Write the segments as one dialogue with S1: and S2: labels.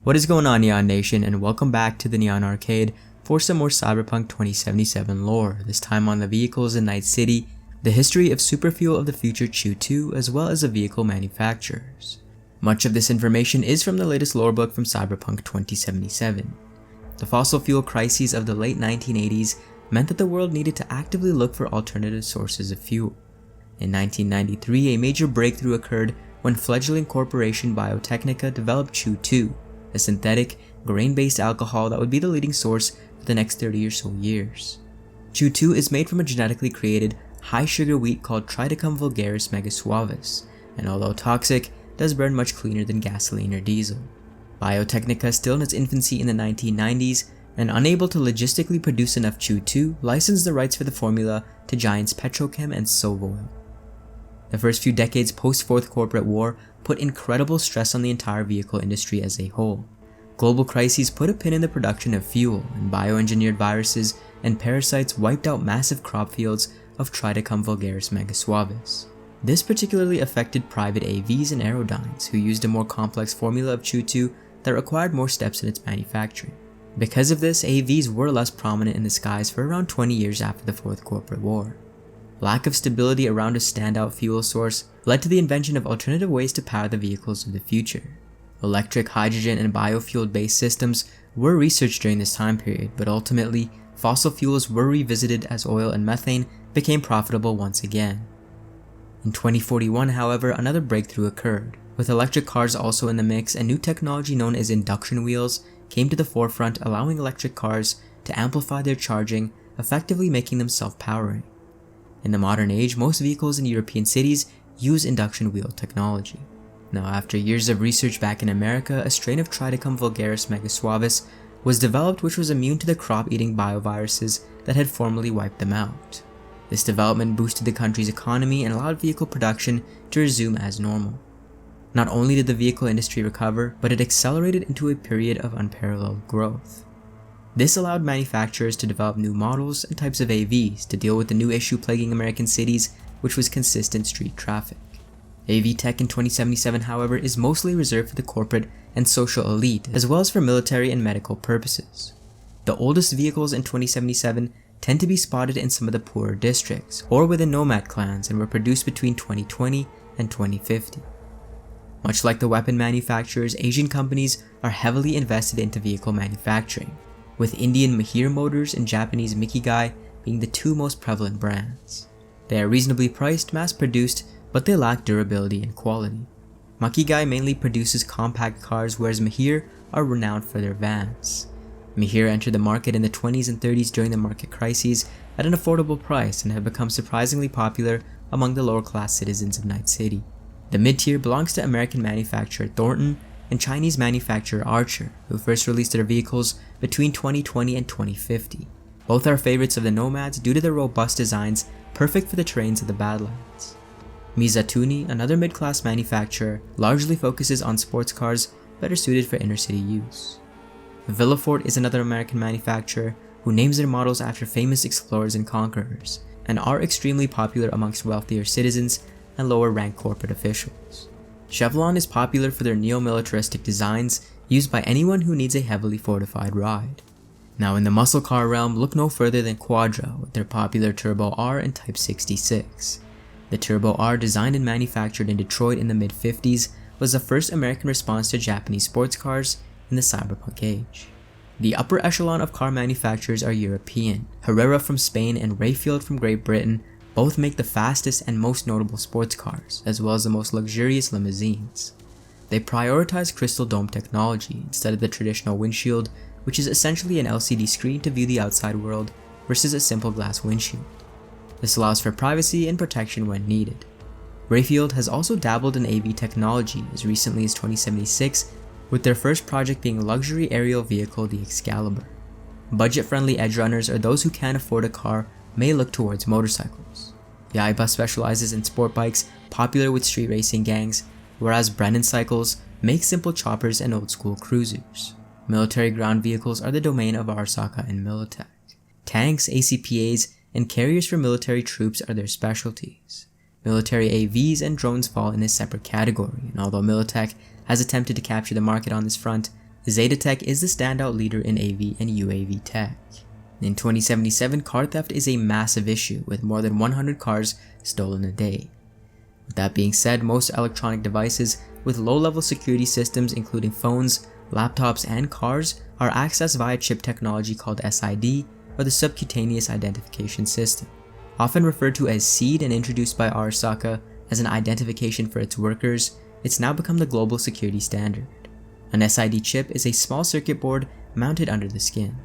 S1: What is going on, Neon Nation, and welcome back to the Neon Arcade for some more Cyberpunk 2077 lore, this time on the vehicles in Night City, the history of Superfuel of the Future CHU2, as well as the vehicle manufacturers. Much of this information is from the latest lore book from Cyberpunk 2077. The fossil fuel crises of the late 1980s meant that the world needed to actively look for alternative sources of fuel. In 1993, a major breakthrough occurred when fledgling corporation Biotechnica developed CHU2, a synthetic, grain-based alcohol that would be the leading source for the next 30 or so years. CHU2 is made from a genetically created, high-sugar wheat called Triticum vulgaris megasuavis, and although toxic, does burn much cleaner than gasoline or diesel. Biotechnica, still in its infancy in the 1990s, and unable to logistically produce enough CHU2, licensed the rights for the formula to giants Petrochem and Sovoil. The first few decades post-Fourth Corporate War put incredible stress on the entire vehicle industry as a whole. Global crises put a pin in the production of fuel, and bioengineered viruses and parasites wiped out massive crop fields of Triticum vulgaris megasuavis. This particularly affected private AVs and Aerodynes, who used a more complex formula of CHU2 that required more steps in its manufacturing. Because of this, AVs were less prominent in the skies for around 20 years after the Fourth Corporate War. Lack of stability around a standout fuel source led to the invention of alternative ways to power the vehicles of the future. Electric, hydrogen, and biofuel-based systems were researched during this time period, but ultimately, fossil fuels were revisited as oil and methane became profitable once again. In 2041, however, another breakthrough occurred. With electric cars also in the mix, a new technology known as induction wheels came to the forefront, allowing electric cars to amplify their charging, effectively making them self-powering. In the modern age, most vehicles in European cities use induction wheel technology. Now, after years of research back in America, a strain of Triticum vulgaris megasuavis was developed which was immune to the crop-eating bioviruses that had formerly wiped them out. This development boosted the country's economy and allowed vehicle production to resume as normal. Not only did the vehicle industry recover, but it accelerated into a period of unparalleled growth. This allowed manufacturers to develop new models and types of AVs to deal with the new issue plaguing American cities, which was consistent street traffic. AV tech in 2077, however, is mostly reserved for the corporate and social elite, as well as for military and medical purposes. The oldest vehicles in 2077 tend to be spotted in some of the poorer districts, or within nomad clans, and were produced between 2020 and 2050. Much like the weapon manufacturers, Asian companies are heavily invested into vehicle manufacturing, with Indian Mahir Motors and Japanese Mikigai being the two most prevalent brands. They are reasonably priced, mass-produced, but they lack durability and quality. Mikigai mainly produces compact cars, whereas Mahir are renowned for their vans. Mahir entered the market in the 20s and 30s during the market crises at an affordable price and have become surprisingly popular among the lower-class citizens of Night City. The mid-tier belongs to American manufacturer Thornton and Chinese manufacturer Archer, who first released their vehicles between 2020 and 2050. Both are favorites of the Nomads due to their robust designs perfect for the terrains of the Badlands. Mizutani, another mid-class manufacturer, largely focuses on sports cars better suited for inner-city use. Villafort is another American manufacturer who names their models after famous explorers and conquerors, and are extremely popular amongst wealthier citizens and lower-ranked corporate officials. Chevron is popular for their neo-militaristic designs used by anyone who needs a heavily fortified ride. Now in the muscle car realm, look no further than Quadra with their popular Turbo R and Type 66. The Turbo R, designed and manufactured in Detroit in the mid-50s, was the first American response to Japanese sports cars in the cyberpunk age. The upper echelon of car manufacturers are European. Herrera from Spain and Rayfield from Great Britain both make the fastest and most notable sports cars, as well as the most luxurious limousines. They prioritize crystal dome technology instead of the traditional windshield, which is essentially an LCD screen to view the outside world versus a simple glass windshield. This allows for privacy and protection when needed. Rayfield has also dabbled in AV technology as recently as 2076, with their first project being a luxury aerial vehicle, the Excalibur. Budget-friendly edge runners, or those who can't afford a car, may look towards motorcycles. The iBus specializes in sport bikes popular with street racing gangs, whereas Brennan Cycles makes simple choppers and old-school cruisers. Military ground vehicles are the domain of Arasaka and Militech. Tanks, ACPAs, and carriers for military troops are their specialties. Military AVs and drones fall in a separate category, and although Militech has attempted to capture the market on this front, Zetatech is the standout leader in AV and UAV tech. In 2077, car theft is a massive issue, with more than 100 cars stolen a day. With that being said, most electronic devices with low-level security systems including phones, laptops, and cars are accessed via chip technology called SID, or the Subcutaneous Identification System. Often referred to as SEED and introduced by Arasaka as an identification for its workers, it's now become the global security standard. An SID chip is a small circuit board mounted under the skin.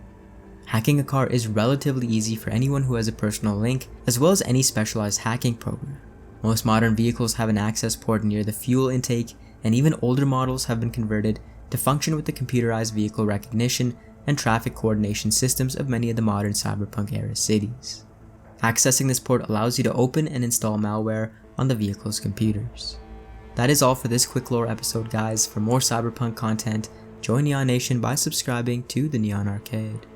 S1: Hacking a car is relatively easy for anyone who has a personal link, as well as any specialized hacking program. Most modern vehicles have an access port near the fuel intake, and even older models have been converted to function with the computerized vehicle recognition and traffic coordination systems of many of the modern cyberpunk-era cities. Accessing this port allows you to open and install malware on the vehicle's computers. That is all for this quick lore episode, guys. For more cyberpunk content, join Neon Nation by subscribing to the Neon Arcade.